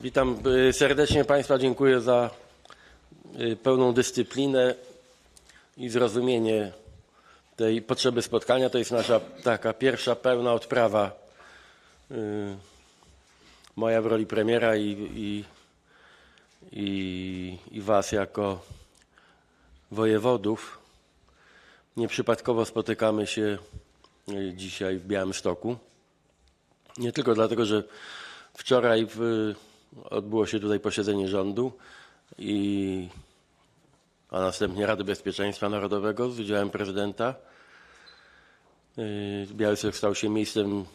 Witam serdecznie Państwa, dziękuję za pełną dyscyplinę i zrozumienie tej potrzeby spotkania. To jest nasza taka pierwsza pełna odprawa moja w roli premiera i Was jako wojewodów. Nieprzypadkowo spotykamy się dzisiaj w Białymstoku. Nie tylko dlatego, że wczoraj odbyło się tutaj posiedzenie rządu, a następnie Rady Bezpieczeństwa Narodowego z udziałem prezydenta. Białystok stał się miejscem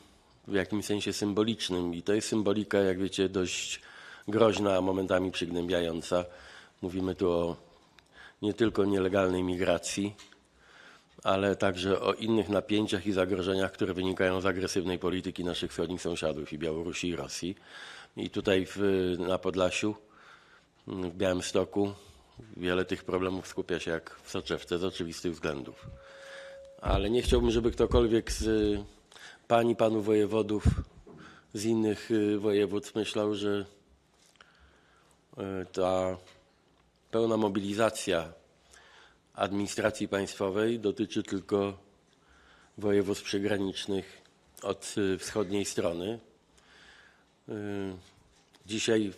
w jakimś sensie symbolicznym i to jest symbolika, jak wiecie, dość groźna, a momentami przygnębiająca. Mówimy tu o nie tylko nielegalnej migracji, ale także o innych napięciach i zagrożeniach, które wynikają z agresywnej polityki naszych wschodnich sąsiadów i Białorusi i Rosji. I tutaj na Podlasiu, w Białymstoku wiele tych problemów skupia się jak w soczewce z oczywistych względów. Ale nie chciałbym, żeby ktokolwiek z pań i panów wojewodów z innych województw myślał, że ta pełna mobilizacja administracji państwowej dotyczy tylko województw przygranicznych od wschodniej strony. Dzisiaj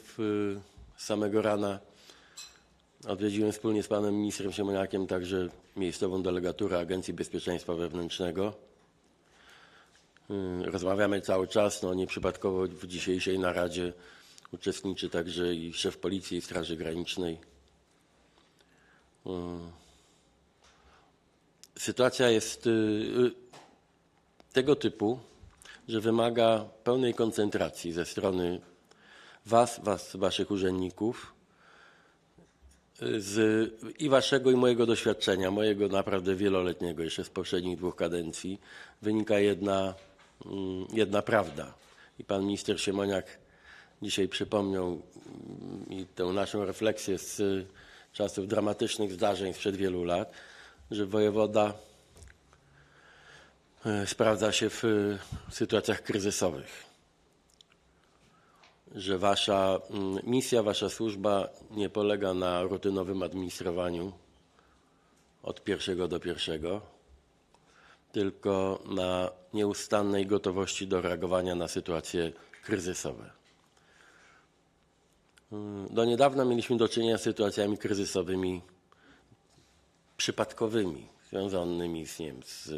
z samego rana odwiedziłem wspólnie z panem ministrem Siemoniakiem także miejscową delegaturę Agencji Bezpieczeństwa Wewnętrznego. Rozmawiamy cały czas, nieprzypadkowo w dzisiejszej naradzie uczestniczy także i szef Policji i Straży Granicznej. Sytuacja jest tego typu, że wymaga pełnej koncentracji ze strony waszych urzędników i waszego i mojego doświadczenia, mojego naprawdę wieloletniego jeszcze z poprzednich 2 kadencji, wynika jedna prawda. I pan minister Siemoniak dzisiaj przypomniał mi tę naszą refleksję z czasów dramatycznych zdarzeń sprzed wielu lat, że wojewoda sprawdza się w sytuacjach kryzysowych, że wasza misja, wasza służba nie polega na rutynowym administrowaniu od pierwszego do pierwszego, tylko na nieustannej gotowości do reagowania na sytuacje kryzysowe. Do niedawna mieliśmy do czynienia z sytuacjami kryzysowymi przypadkowymi, związanymi z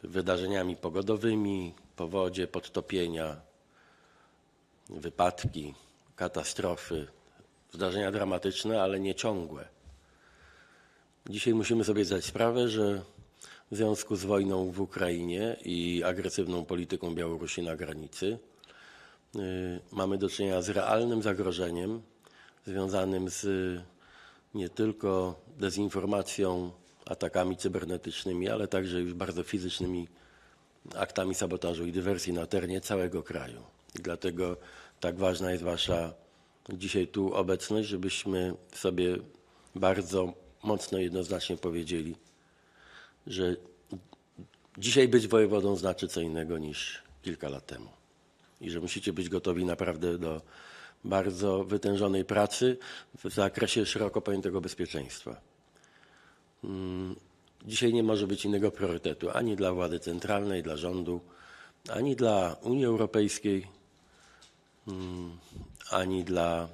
wydarzeniami pogodowymi, powodzie, podtopienia, wypadki, katastrofy, zdarzenia dramatyczne, ale nie ciągłe. Dzisiaj musimy sobie zdać sprawę, że w związku z wojną w Ukrainie i agresywną polityką Białorusi na granicy mamy do czynienia z realnym zagrożeniem związanym z nie tylko dezinformacją, atakami cybernetycznymi, ale także już bardzo fizycznymi aktami sabotażu i dywersji na terenie całego kraju. I dlatego tak ważna jest wasza dzisiaj tu obecność, żebyśmy sobie bardzo mocno, jednoznacznie powiedzieli, że dzisiaj być wojewodą znaczy co innego niż kilka lat temu. I że musicie być gotowi naprawdę do bardzo wytężonej pracy w zakresie szeroko pojętego bezpieczeństwa. Dzisiaj nie może być innego priorytetu ani dla władzy centralnej, dla rządu, ani dla Unii Europejskiej, ani dla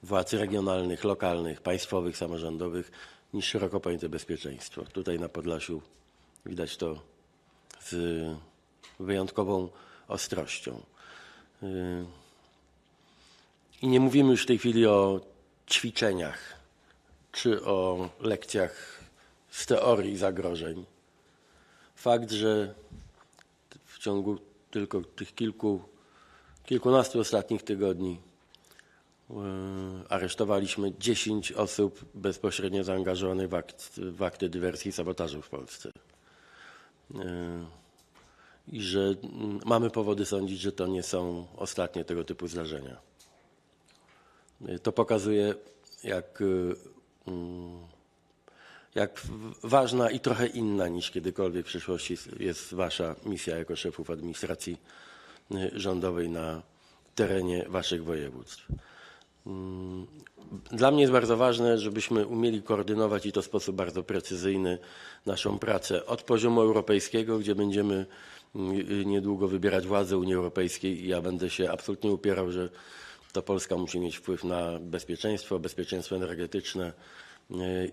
władz regionalnych, lokalnych, państwowych, samorządowych niż szeroko pojęte bezpieczeństwo. Tutaj na Podlasiu widać to z wyjątkową ostrością. I nie mówimy już w tej chwili o ćwiczeniach czy o lekcjach z teorii zagrożeń. Fakt, że w ciągu tylko tych kilkunastu ostatnich tygodni aresztowaliśmy 10 osób bezpośrednio zaangażowanych w akty dywersji i sabotażu w Polsce. I że mamy powody sądzić, że to nie są ostatnie tego typu zdarzenia. To pokazuje, jak ważna i trochę inna niż kiedykolwiek w przyszłości jest wasza misja jako szefów administracji rządowej na terenie waszych województw. Dla mnie jest bardzo ważne, żebyśmy umieli koordynować i to w sposób bardzo precyzyjny naszą pracę od poziomu europejskiego, gdzie będziemy niedługo wybierać władzę Unii Europejskiej i ja będę się absolutnie upierał, że to Polska musi mieć wpływ na bezpieczeństwo energetyczne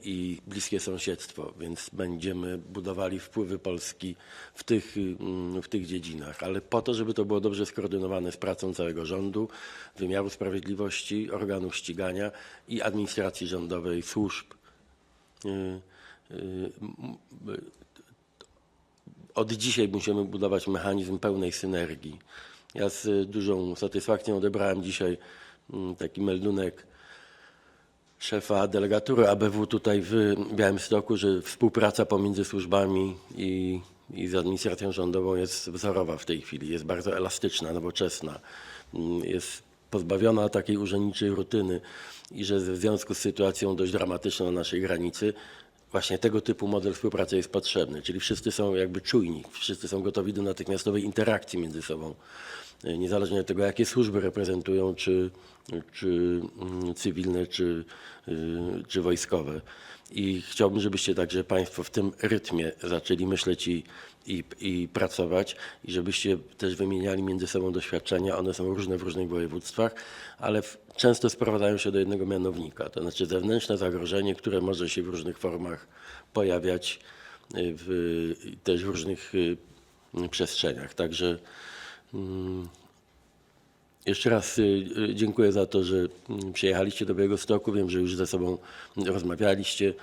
i bliskie sąsiedztwo, więc będziemy budowali wpływy Polski w tych dziedzinach, ale po to, żeby to było dobrze skoordynowane z pracą całego rządu, wymiaru sprawiedliwości, organów ścigania i administracji rządowej, służb. Od dzisiaj musimy budować mechanizm pełnej synergii. Ja z dużą satysfakcją odebrałem dzisiaj taki meldunek szefa delegatury ABW tutaj w Białymstoku, że współpraca pomiędzy służbami i z administracją rządową jest wzorowa w tej chwili. Jest bardzo elastyczna, nowoczesna, jest pozbawiona takiej urzędniczej rutyny i że w związku z sytuacją dość dramatyczną na naszej granicy właśnie tego typu model współpracy jest potrzebny, czyli wszyscy są jakby czujni, wszyscy są gotowi do natychmiastowej interakcji między sobą, niezależnie od tego, jakie służby reprezentują, czy cywilne, czy wojskowe. I chciałbym, żebyście także Państwo w tym rytmie zaczęli myśleć i pracować i żebyście też wymieniali między sobą doświadczenia. One są różne w różnych województwach, ale często sprowadzają się do jednego mianownika, to znaczy zewnętrzne zagrożenie, które może się w różnych formach pojawiać też w różnych przestrzeniach. Także jeszcze raz dziękuję za to, że przyjechaliście do Białegostoku. Wiem, że już ze sobą rozmawialiście.